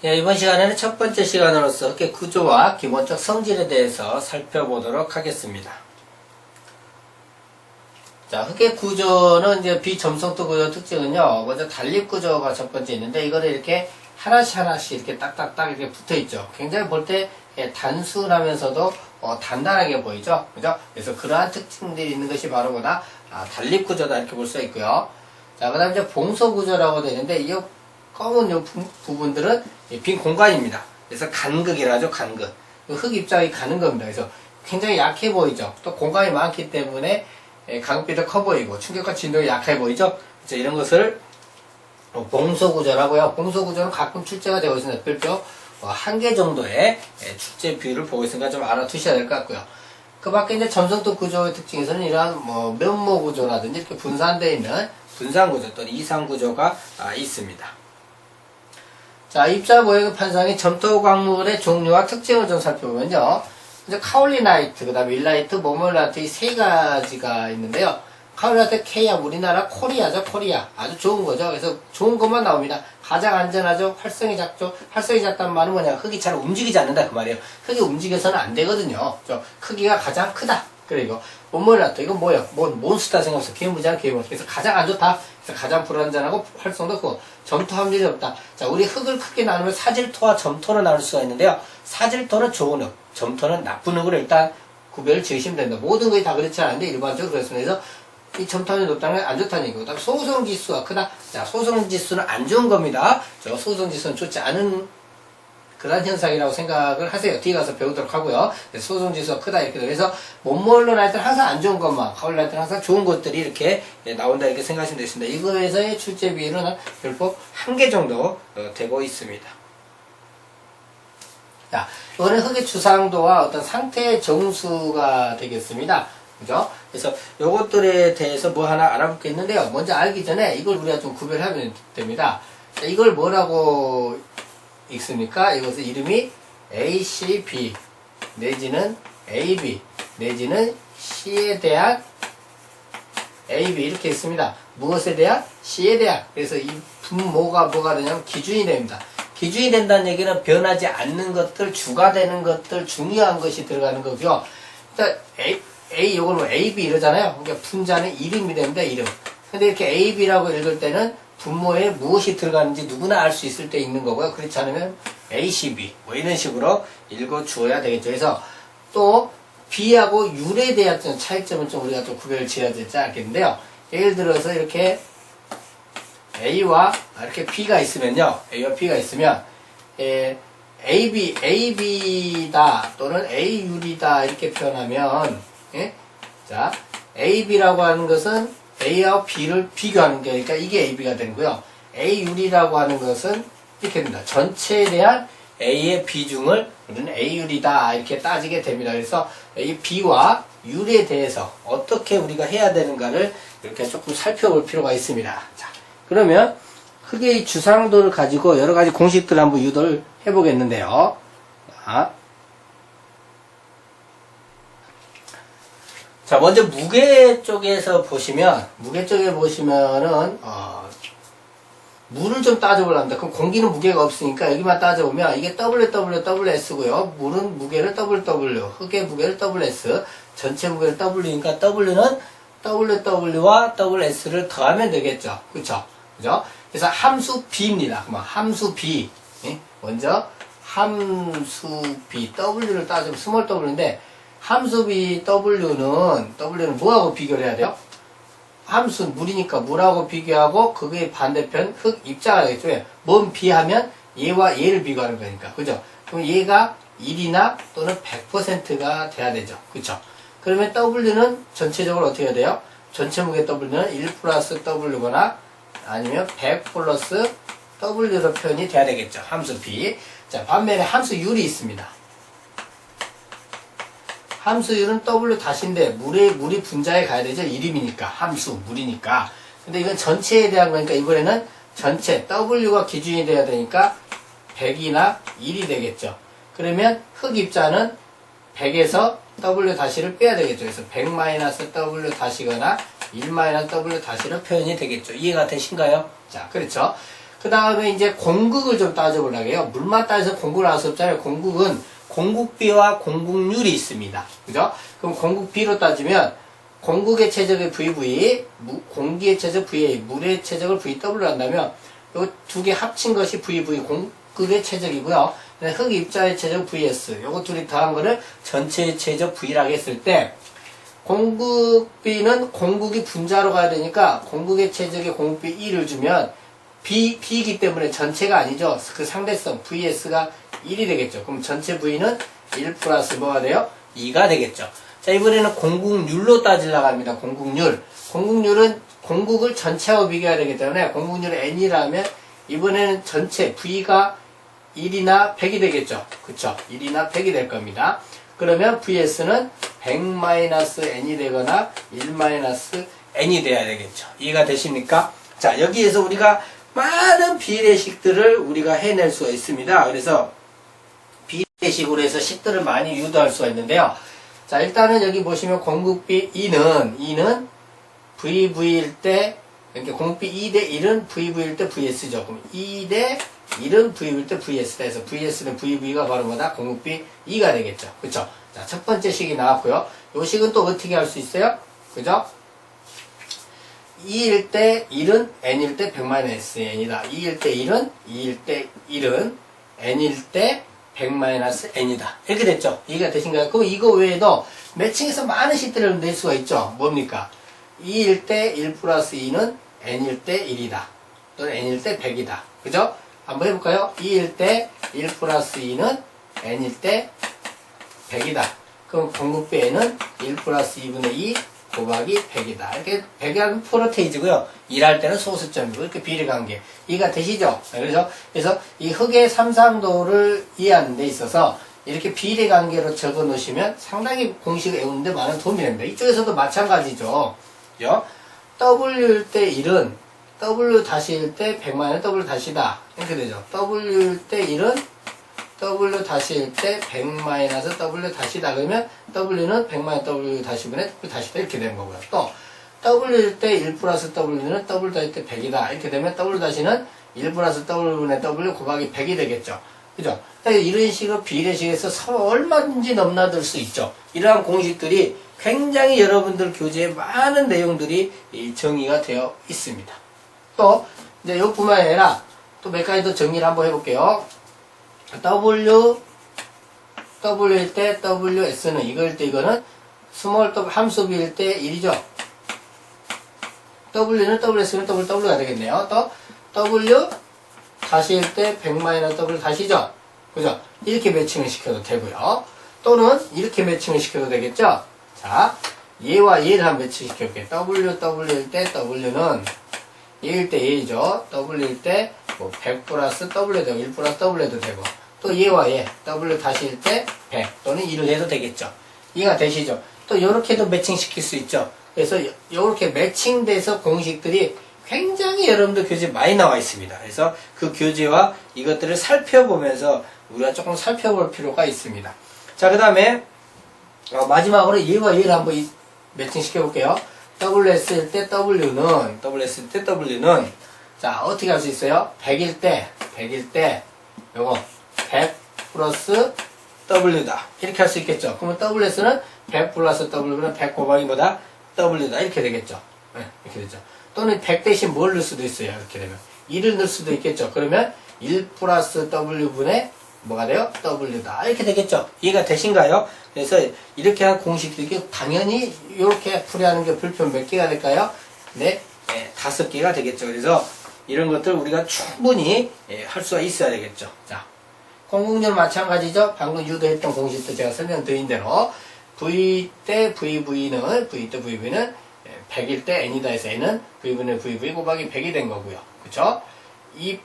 예, 이번 시간에는 첫 번째 시간으로서 흑의 구조와 기본적 성질에 대해서 살펴보도록 하겠습니다. 자, 흑의 구조는 이제 비점성도 구조 특징은요, 먼저 단립 구조가 첫 번째 있는데, 이거를 이렇게 하나씩 이렇게 딱딱딱 이렇게 붙어 있죠. 굉장히 볼 때 단순하면서도 단단하게 보이죠. 그죠? 그래서 그러한 특징들이 있는 것이 바로 뭐다? 단립 구조다. 이렇게 볼 수 있고요. 자, 그 다음에 이제 봉소 구조라고 되어 있는데, 이 검은 요 부분들은 빈 공간입니다. 그래서 간극이라 하죠, 간극. 흙 입자가 가는 겁니다. 그래서 굉장히 약해 보이죠. 또 공간이 많기 때문에 간극비 더 커 보이고 충격과 진동이 약해 보이죠. 그래서 이런 것을 봉소구조라고요. 봉소구조는 가끔 출제가 되고 있습니다. 별표 1개 정도의 출제 비율을 보고 있으니까 좀 알아두셔야 될 것 같고요. 그 밖에 이제 점성도 구조의 특징에서는 이러한 면모 구조라든지 이렇게 분산되어 있는 분산구조 또는 이상구조가 있습니다. 자, 입자 모형의 판상의 점토 광물의 종류와 특징을 좀 살펴보면요. 이제 카올리나이트, 그 다음에 일라이트, 모몰라이트 이 세 가지가 있는데요. 카올리나이트 K야, 우리나라 코리아죠, 코리아. 아주 좋은 거죠. 그래서 좋은 것만 나옵니다. 가장 안전하죠. 활성이 작죠. 활성이 작다는 말은 뭐냐. 흙이 잘 움직이지 않는다. 그 말이에요. 흙이 움직여서는 안 되거든요. 크기가 가장 크다. 그리고 모몰라이트, 이건 뭐예요? 몬스터 생각해서 괴물이잖아, 괴물. 그래서 가장 안 좋다. 그래서 가장 불안전하고 활성도 크고 점토 함유율이 없다. 자, 우리 흙을 크게 나누면 사질토와 점토로 나눌 수가 있는데요. 사질토는 좋은 흙, 점토는 나쁜 흙으로 일단 구별을 지으시면 된다. 모든 것이 다 그렇지 않은데 일반적으로 그렇습니다. 그래서 이 점토 함유율이 높다는 건 안 좋다는 얘기고, 그다음 소성지수가 크다. 자, 소성지수는 안 좋은 겁니다. 저 소성지수는 좋지 않은 그런 현상이라고 생각을 하세요. 뒤에 가서 배우도록 하고요. 소성지수가 크다 이렇게. 그래서 몬몰라이트는 항상 안 좋은 것만, 카올라이트는 항상 좋은 것들이 이렇게 나온다 이렇게 생각하시면 되겠습니다. 이거에서의 출제 비율은 별법 1개 정도 되고 있습니다. 자, 이거는 흙의 주상도와 어떤 상태의 정수가 되겠습니다. 그죠? 그래서 요것들에 대해서 뭐 하나 알아볼 게 있는데요. 먼저 알기 전에 이걸 우리가 좀 구별하면 됩니다. 자, 이걸 뭐라고 읽습니까? 이것은 이름이 ACB 내지는 AB 내지는 C에 대한 AB 이렇게 있습니다. 무엇에 대한? C에 대한. 그래서 이 분모가 뭐가 되냐면 기준이 됩니다. 기준이 된다는 얘기는 변하지 않는 것들, 주가 되는 것들, 중요한 것이 들어가는 거고요. 일단 이걸 뭐 AB 이러잖아요. 그러니까 분자는 이름이 됩니다. 이름. 근데 이렇게 AB라고 읽을 때는 분모에 무엇이 들어가는지 누구나 알 수 있을 때 있는 거고요. 그렇지 않으면 ACB 뭐 이런 식으로 읽어 주어야 되겠죠. 그래서 또 B하고 U에 대한 차이점은 좀 우리가 좀 구별을 지어야 되지 않겠는데요. 예를 들어서 이렇게 A와 이렇게 B가 있으면요. A와 B가 있으면 AB다 또는 AU이다 이렇게 표현하면 자, AB라고 하는 것은 A와 B를 비교하는 게, 그러니까 이게 AB가 되는 거고요. AU이라고 하는 것은 이렇게 됩니다. 전체에 대한 A의 비중을 우리는 AU이다 이렇게 따지게 됩니다. 그래서 이 B와 U에 대해서 어떻게 우리가 해야 되는가를 이렇게 조금 살펴볼 필요가 있습니다. 자, 그러면 흙의 주상도를 가지고 여러 가지 공식들을 한번 유도를 해보겠는데요. 자, 먼저 무게 쪽에서 보시면, 무게 쪽에 보시면은, 물을 좀 따져보려 합니다. 그럼 공기는 무게가 없으니까 여기만 따져보면 이게 WWWS고요. 물은 무게를 WW, 흙의 무게를 WS, 전체 무게를 W니까 W는 WW와 WS를 더하면 되겠죠. 그쵸? 그죠? 그래서 함수 B입니다. 그러면 함수 B. 먼저 함수 B, W를 따지면 스몰 W인데, 함수 B W는 뭐하고 비교를 해야 돼요? 함수 물이니까 물하고 비교하고 그게 반대편 흙 입자가 되겠죠. 왜? 뭔 B하면 얘와 얘를 비교하는 거니까. 그죠? 그럼 얘가 1이나 또는 100%가 돼야 되죠. 그쵸? 그러면 W는 전체적으로 어떻게 해야 돼요? 전체 무게 W는 1 플러스 W거나 아니면 100 플러스 W로 표현이 돼야 되겠죠. 함수 B. 자, 반면에 함수 U이 있습니다. 함수율은 W 다시인데 물이 분자에 가야 되죠. 이름이니까 함수 물이니까. 근데 이건 전체에 대한 거니까 이번에는 전체 W가 기준이 돼야 되니까 100이나 1이 되겠죠. 그러면 흙 입자는 100에서 W 다시를 빼야 되겠죠. 그래서 100 W 다시거나 1 W 다시로 표현이 되겠죠. 이해가 되신가요? 자, 그렇죠. 그 다음에 이제 공극을 좀 따져보려고 해요. 물만 따져서 공극을 알 수 없잖아요. 공극은 공극비와 공극률이 있습니다. 그죠? 그럼 공극비로 따지면 공극의 최적의 VV, 공기의 최적 VA, 물의 최적을 VW로 한다면 이 두 개 합친 것이 VV, 공극의 최적이고요. 흙 입자의 최적 VS, 요거 둘이 더한 거를 전체의 최적 V라고 했을 때 공극비는 공극이 분자로 가야 되니까 공극의 최적의 공극비 2를 주면 B이기 때문에 전체가 아니죠. 그 상대성 VS가 1이 되겠죠. 그럼 전체 V는 1 플러스 뭐가 돼요? 2가 되겠죠. 자, 이번에는 공극률로 따지려고 합니다. 공극률. 공극률은 공극을 전체하고 비교해야 되기 때문에 공극률이 N이라면 이번에는 전체 V가 1이나 100이 되겠죠. 그쵸? 1이나 100이 될 겁니다. 그러면 VS는 100-N이 되거나 1-N이 돼야 되겠죠. 이해가 되십니까? 자, 여기에서 우리가 많은 비례식들을 우리가 해낼 수가 있습니다. 그래서 비례식으로 해서 식들을 많이 유도할 수가 있는데요. 자, 일단은 여기 보시면 공극비 2는 VV일 때, 이렇게 공극비 2대 1은 VV일 때 VS죠. 그럼 2대 1은 VV일 때 VS다 해서 VS는 VV가 바로 뭐다? 공극비 2가 되겠죠. 그쵸? 자, 첫 번째 식이 나왔고요. 요 식은 또 어떻게 할 수 있어요? 그죠? 2일 때 1은 n일 때 100-n이다. 2일 때 1은 2일 때 1은 n일 때 100-n이다. 이렇게 됐죠? 이해가 되신가요? 그럼 이거 외에도 매칭해서 많은 식들을 낼 수가 있죠. 뭡니까? 2일 때 1 플러스 2는 n일 때 1이다. 또는 n일 때 100이다. 그죠? 한번 해볼까요? 2일 때 1 플러스 2는 n일 때 100이다. 그럼 공극비 n은 1 플러스 2분의 2 곱하기 100이다. 이렇게 100은 프로테이즈고요. 1할 때는 소수점이고 이렇게 비례관계 이해가 되시죠? 그래서 이 흙의 삼상도를 이해하는 데 있어서 이렇게 비례관계로 적어 놓으시면 상당히 공식을 외우는데 많은 도움이 됩니다. 이쪽에서도 마찬가지죠. W일 때 1은 W 다시일 때 100만원 W 다시다. 이렇게 되죠. W일 때 1은 W 다시일 때 100 W 다시다. 그러면 W는 100만원 W 다시분의 W 다시다. 이렇게 되는 거고요. 또 W일 때 1 플러스 W는 W 다시 때 100이다. 이렇게 되면 W 다시는 1 플러스 W분의 W 곱하기 100이 되겠죠. 그죠? 이런 식으로 비례식에서 얼마든지 넘나들 수 있죠. 이러한 공식들이 굉장히 여러분들 교재에 많은 내용들이 정의가 되어 있습니다. 또 이제 이것뿐만 아니라 또 몇 가지 더 정리를 한번 해볼게요. W일 때 WS는 이거일 때 이거는 스몰 W 함수비일 때 1이죠. W는 WS는 WW가 되겠네요. 또 W 다시일 때 100 W 다시죠. 그죠? 이렇게 매칭을 시켜도 되고요. 또는 이렇게 매칭을 시켜도 되겠죠. 자, 얘와 얘를 한번 매칭시켜볼게요. W일 때 W는 얘일 때 얘죠. W일 때 뭐 100 플러스 W도 되고 1 플러스 W도 되고 또 얘와 얘 W 다시일 때 100 또는 1을 해도 되겠죠. 이해가 되시죠? 또 이렇게도 매칭시킬 수 있죠. 그래서 이렇게 매칭돼서 공식들이 굉장히 여러분들 교재 많이 나와 있습니다. 그래서 그 교재와 이것들을 살펴보면서 우리가 조금 살펴볼 필요가 있습니다. 자, 그 다음에 마지막으로 얘와 얘를 한번 매칭시켜 볼게요. WS일 때 W는 자, 어떻게 할 수 있어요? 100일 때 요거 100 플러스 W다. 이렇게 할 수 있겠죠. 그러면 WS는 100 플러스 W는 100 곱하기 뭐다? W다. 이렇게 되겠죠. 네, 이렇게 되죠. 또는 100 대신 뭘 넣을 수도 있어요. 이렇게 되면 1을 넣을 수도 있겠죠. 그러면 1 플러스 W분의 뭐가 돼요? W다. 이렇게 되겠죠. 이해가 되신가요? 그래서 이렇게 한 공식들이 당연히 이렇게 풀이하는 게 불편 몇 개가 될까요? 네, 5개가 되겠죠. 그래서 이런 것들 우리가 충분히 할 수가 있어야 되겠죠. 자, 공극률 마찬가지죠. 방금 유도했던 공식도 제가 설명드린 대로 V 때 VV는 100일 때 N이다 해서 N은 V분의 VV 곱하기 100이 된 거고요. 그쵸? 이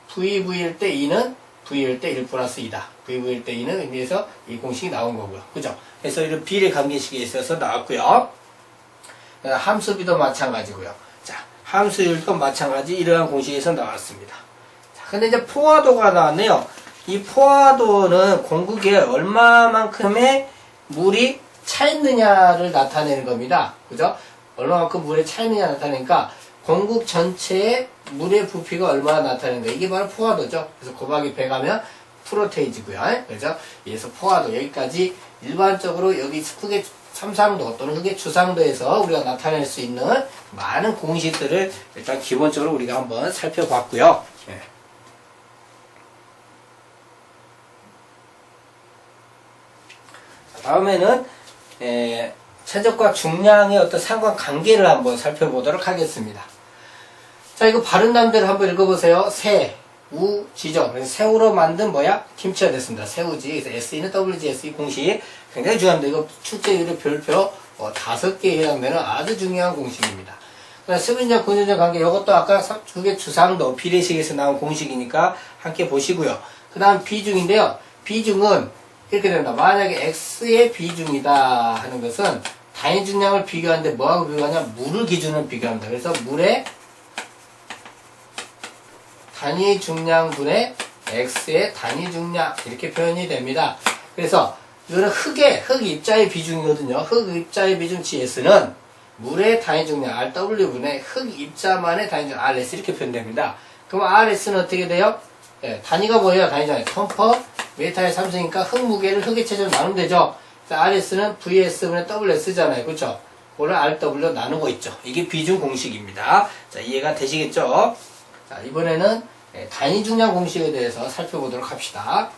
VV일 때 2는 V일 때 1 플러스 2다. VV일 때 2는 의미에서 이 공식이 나온 거고요. 그죠? 그래서 이런 비례 관계식에 있어서 나왔고요. 함수비도 마찬가지고요. 자, 함수율도 마찬가지 이러한 공식에서 나왔습니다. 자, 근데 이제 포화도가 나왔네요. 이 포화도는 공극에 얼마만큼의 물이 차 있느냐를 나타내는 겁니다. 그죠? 얼마만큼 물에 차 있느냐 나타내니까 공국 전체의 물의 부피가 얼마나 나타내는가. 이게 바로 포화도죠. 그래서 곱하기 100 하면 프로테이지고요. 그래서 여기서 포화도 여기까지 일반적으로 여기 흙의 삼상도 또는 흙의 주상도에서 우리가 나타낼 수 있는 많은 공식들을 일단 기본적으로 우리가 한번 살펴봤고요. 예. 다음에는 최적과 중량의 어떤 상관관계를 한번 살펴보도록 하겠습니다. 자, 이거 바른 남대로 한번 읽어보세요. 새, 우, 지죠. 그래서 새우로 만든 뭐야? 김치가 됐습니다. 새우지. 그래서 SE는 WGSE 공식 굉장히 중요합니다. 이거 출제율의 별표 5개에 해당되는 아주 중요한 공식입니다. 수빈자, 근유자 관계, 이것도 아까 그게 주상도, 비례식에서 나온 공식이니까 함께 보시고요. 그 다음 비중인데요. 비중은 이렇게 됩니다. 만약에 X의 비중이다 하는 것은 단위 중량을 비교하는데 뭐하고 비교하냐? 물을 기준으로 비교합니다. 그래서 물의 단위 중량분의 X의 단위 중량 이렇게 표현이 됩니다. 그래서 이거는 흙 입자의 비중이거든요. 흙 입자의 비중 GS는 물의 단위 중량 RW분의 흙 입자만의 단위 중량 RS 이렇게 표현됩니다. 그럼 RS는 어떻게 돼요? 예, 단위가 뭐예요? 단위 중량 톤퍼 메타의 3승이니까 흙 무게를 흙의 체중으로 나누면 되죠. RS는 VS분의 WS잖아요. 그렇죠? 그거를 RW 나누고 있죠. 이게 비중 공식입니다. 자, 이해가 되시겠죠? 자, 이번에는 단위 중량 공식에 대해서 살펴보도록 합시다.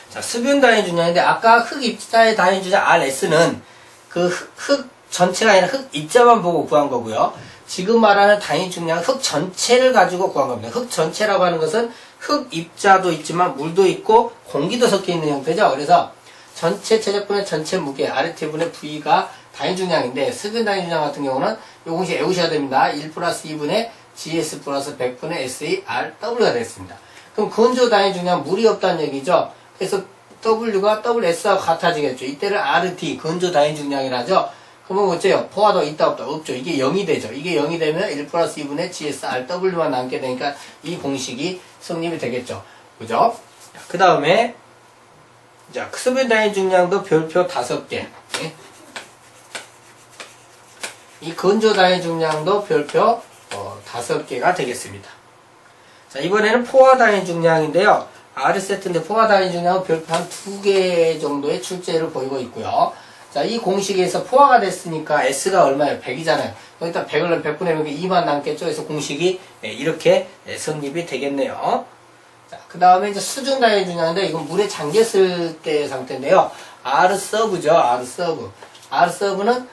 자, 수분 단위 중량인데 아까 흙 입자의 단위 중량 RS는 그 흙 전체가 아니라 흙 입자만 보고 구한 거고요. 지금 말하는 단위 중량 흙 전체를 가지고 구한 겁니다. 흙 전체라고 하는 것은 흙 입자도 있지만 물도 있고 공기도 섞여 있는 형태죠. 그래서 전체 체적분의 전체 무게 RT분의 V가 단위 중량인데 수분 단위 중량 같은 경우는 이 공식 외우셔야 됩니다. 1 플러스 2분의 GS 플러스 100분의 SE RW가 되겠습니다. 그럼 건조 단위 중량 물이 없다는 얘기죠. 그래서 W가 WS와 같아지겠죠. 이때를 RT 건조 단위 중량이라 하죠. 그러면 어째요? 포화도 있다 없다? 없죠. 이게 0이 되죠. 이게 0이 되면 1 플러스 2분의 GS RW만 남게 되니까 이 공식이 성립이 되겠죠. 그죠? 그 다음에 자, 수분 단위 중량도 별표 5개. 네? 이 건조 단위 중량도 별표 5개가 되겠습니다. 자, 이번에는 포화 단위 중량인데요. R세트인데 포화 단위 중량은 별표 한 2개 정도의 출제를 보이고 있고요. 자, 이 공식에서 포화가 됐으니까 S가 얼마예요? 100이잖아요. 여기다 100을 넣으면 100분의 100이 2만 남겠죠? 그래서 공식이 이렇게 성립이 되겠네요. 자, 그 다음에 이제 수중 단위 중량인데 이건 물에 잠겼을 때 상태인데요. R서브죠. R서브. R서브는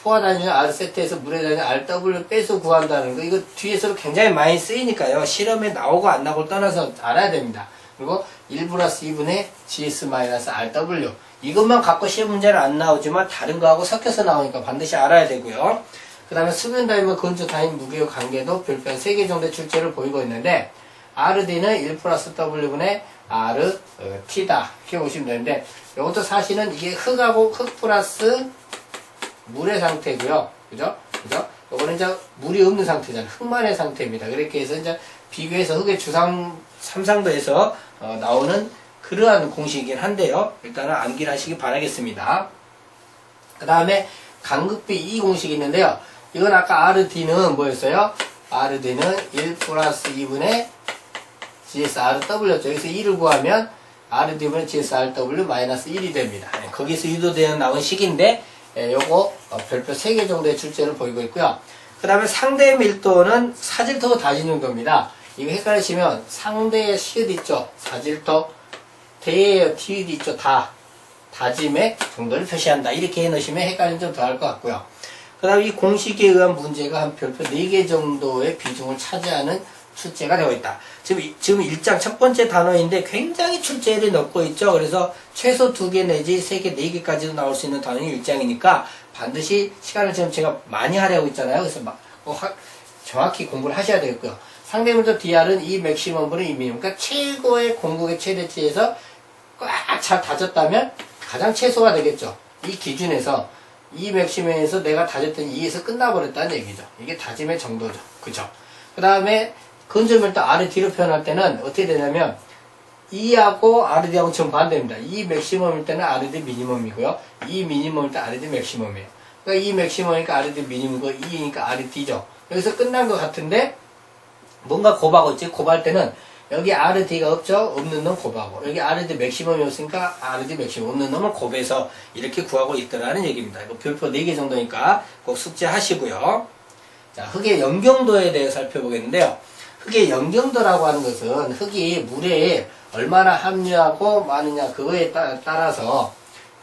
포화 단위 중량 R세트에서 물에 단위 RW 빼서 구한다는 거. 이거 뒤에서도 굉장히 많이 쓰이니까요. 실험에 나오고 안 나오고 떠나서 알아야 됩니다. 그리고 1 플러스 2분의 GS-RW. 이것만 갖고 시험 문제는 안 나오지만 다른 거하고 섞여서 나오니까 반드시 알아야 되고요. 그 다음에 수분 단위와 건조 단위 무게의 관계도 별표 3개 정도의 출제를 보이고 있는데 RD는 1 플러스 W분의 RT다. 이렇게 보시면 되는데 이것도 사실은 이게 흙하고 흙 플러스 물의 상태고요. 그죠? 그죠? 이거는 이제 물이 없는 상태잖아요. 흙만의 상태입니다. 그렇게 해서 이제 비교해서 흙의 삼상도에서 나오는 그러한 공식이긴 한데요. 일단은 암기를 하시기 바라겠습니다. 그 다음에 간극비 이 공식이 있는데요. 이건 아까 RD는 뭐였어요? RD는 1 플러스 2분의 GSRW였죠. 여기서 2를 구하면 RD분의 GSRW 마이너스 1이 됩니다. 거기서 유도되어 나온 식인데 요거 별표 3개 정도의 출제를 보이고 있고요. 그 다음에 상대 밀도는 사질토 다진용도입니다. 이거 헷갈리시면 상대의 시읒 있죠. 사질토 대의 티읕 있죠. 다짐의 정도를 표시한다. 이렇게 해놓으시면 헷갈림 좀 더 할 것 같고요. 그 다음에 이 공식에 의한 문제가 한 별표 4개 정도의 비중을 차지하는 출제가 되어 있다. 지금 1장 첫 번째 단어인데 굉장히 출제를 넣고 있죠. 그래서 최소 2개 내지 3개, 4개까지도 나올 수 있는 단어는 1장이니까 반드시 시간을 지금 제가 많이 하려고 있잖아요. 그래서 정확히 공부를 하셔야 되겠고요. 상대문도 DR은 이 맥시멈분의 이 미니멈. 그러니까 최고의 공국의 최대치에서 꽉 잘 다졌다면 가장 최소가 되겠죠. 이 기준에서 이 맥시멈에서 내가 다졌더니 2에서 끝나버렸다는 얘기죠. 이게 다짐의 정도죠. 그죠? 그 다음에 건조밀도 RD로 표현할 때는 어떻게 되냐면 2하고 RD하고 정반대입니다. 이 맥시멈일 때는 RD 미니멈이고요. 이 미니멈일 때 RD 맥시멈이에요. 그러니까 E 맥시멈이니까 RD 미니멈이고 E니까 RD죠. 여기서 끝난 것 같은데 뭔가 곱하고 있지. 곱할 때는 여기 RD가 없죠? 없는 놈 곱하고 여기 RD 맥시멈이 없으니까 RD 맥시멈 없는 놈을 곱해서 이렇게 구하고 있더라는 얘기입니다. 이거 별표 4개 정도니까 꼭 숙지하시고요. 자, 흙의 염경도에 대해 살펴보겠는데요. 흙의 염경도라고 하는 것은 흙이 물에 얼마나 함유하고 많으냐 그거에 따라서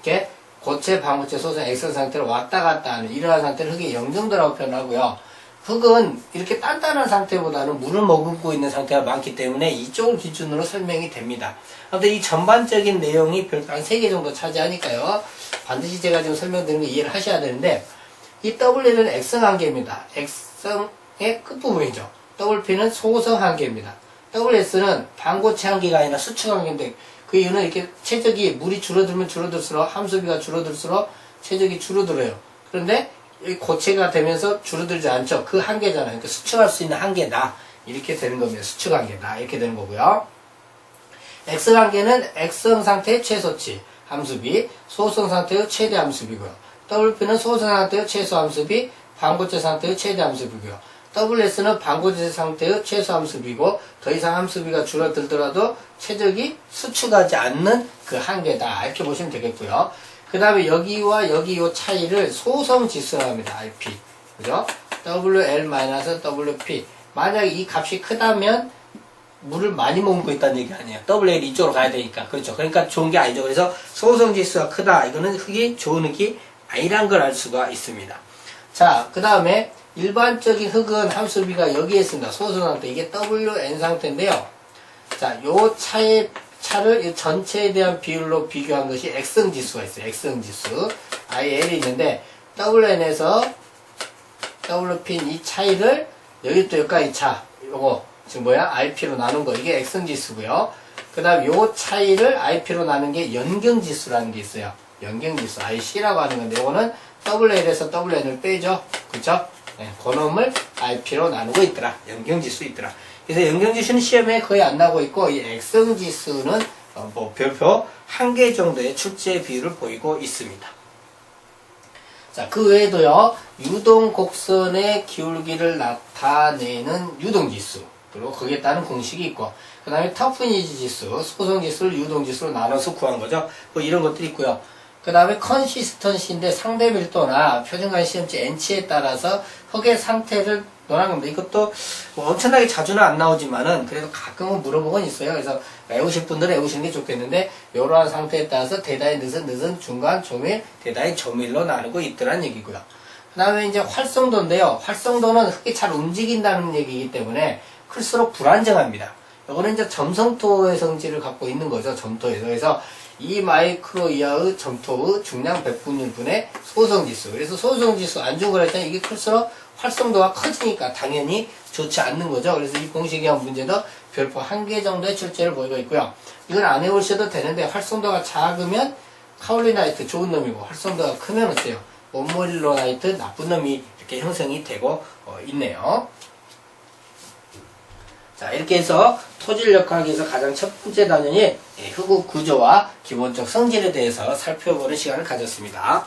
이렇게 고체, 방고체, 소성, 액성 상태로 왔다 갔다 하는 이러한 상태를 흙의 염경도라고 표현하고요. 흙은 이렇게 단단한 상태보다는 물을 머금고 있는 상태가 많기 때문에 이쪽을 기준으로 설명이 됩니다. 아무튼 이 전반적인 내용이 별도 한 3개 정도 차지하니까요. 반드시 제가 지금 설명드리는 거 이해를 하셔야 되는데 이 W는 액성 한계입니다. 액성의 끝부분이죠. WP는 소성 한계입니다. WS는 반고체 한계가 아니라 수축 한계인데 그 이유는 이렇게 최적이 물이 줄어들면 줄어들수록 함수비가 줄어들수록 최적이 줄어들어요. 그런데 이 고체가 되면서 줄어들지 않죠. 그 한계잖아요. 그러니까 수축할 수 있는 한계다. 이렇게 되는 겁니다. 수축 한계다. 이렇게 되는 거고요. 액성 한계는 액성 상태의 최소치 함수비, 소성 상태의 최대 함수비고요. WP는 소성 상태의 최소 함수비, 반고체 상태의 최대 함수비고요. WS는 반고체 상태의 최소 함수비고 더 이상 함수비가 줄어들더라도 최적이 수축하지 않는 그 한계다. 이렇게 보시면 되겠고요. 그 다음에 여기와 여기 요 차이를 소성 지수라고 합니다. RP. 그죠? WL-WP. 만약에 이 값이 크다면 물을 많이 머금고 있다는 얘기 아니에요. WL이 이쪽으로 가야 되니까. 그렇죠. 그러니까 좋은 게 아니죠. 그래서 소성 지수가 크다. 이거는 흙이 좋은 흙이 아니란 걸 알 수가 있습니다. 자, 그 다음에 일반적인 흙은 함수비가 여기에 있습니다. 소성 상태. 이게 WN 상태인데요. 자, 요 차를 이 전체에 대한 비율로 비교한 것이 액성 지수가 있어요. 액성 지수. IL이 있는데, WN에서 WP인 이 차이를, 여기 또 여기까지 차. 요거, 지금 뭐야? IP로 나눈 거. 이게 액성 지수고요. 그 다음 요 차이를 IP로 나눈 게 연경 지수라는 게 있어요. 연경 지수. IC라고 하는 건데, 요거는 WL에서 WN을 빼죠. 그쵸? 네, 그놈을 IP로 나누고 있더라. 연경지수 있더라. 그래서 연경지수는 시험에 거의 안 나오고 있고, 이 액성지수는 뭐 별표 1개 정도의 출제 비율을 보이고 있습니다. 자, 그 외에도요, 유동곡선의 기울기를 나타내는 유동지수, 그리고 거기에 따른 공식이 있고, 그 다음에 터프니지 지수, 소성지수를 유동지수로 나눠서 구한 거죠. 뭐 이런 것들이 있고요. 그 다음에 컨시스턴시인데 상대 밀도나 표준관 시험지 N치에 따라서 흙의 상태를 논한 겁니다. 이것도 뭐 엄청나게 자주는 안 나오지만은 그래도 가끔은 물어보곤 있어요. 그래서 외우실 분들은 외우시는 게 좋겠는데 이러한 상태에 따라서 대다의 늦은 중간 조밀 대다의 조밀로 나누고 있더란 얘기고요. 그 다음에 이제 활성도인데요. 활성도는 흙이 잘 움직인다는 얘기이기 때문에 클수록 불안정합니다. 이거는 이제 점성토의 성질을 갖고 있는 거죠. 점토에서. 그래서 2마이크로 이하의 점토의 중량 100분의 소성지수. 그래서 소성지수 안 좋은 거라 했더니 이게 클수록 활성도가 커지니까 당연히 좋지 않는 거죠. 그래서 이 공식에 한 문제도 별표 1개 정도의 출제를 보이고 있고요. 이건 안 해오셔도 되는데 활성도가 작으면 카올리나이트 좋은 놈이고 활성도가 크면 어때요? 원몰로나이트 나쁜 놈이 이렇게 형성이 되고 있네요. 자, 이렇게 해서 토질역학에서 가장 첫 번째 단원이 흙의 구조와 기본적 성질에 대해서 살펴보는 시간을 가졌습니다.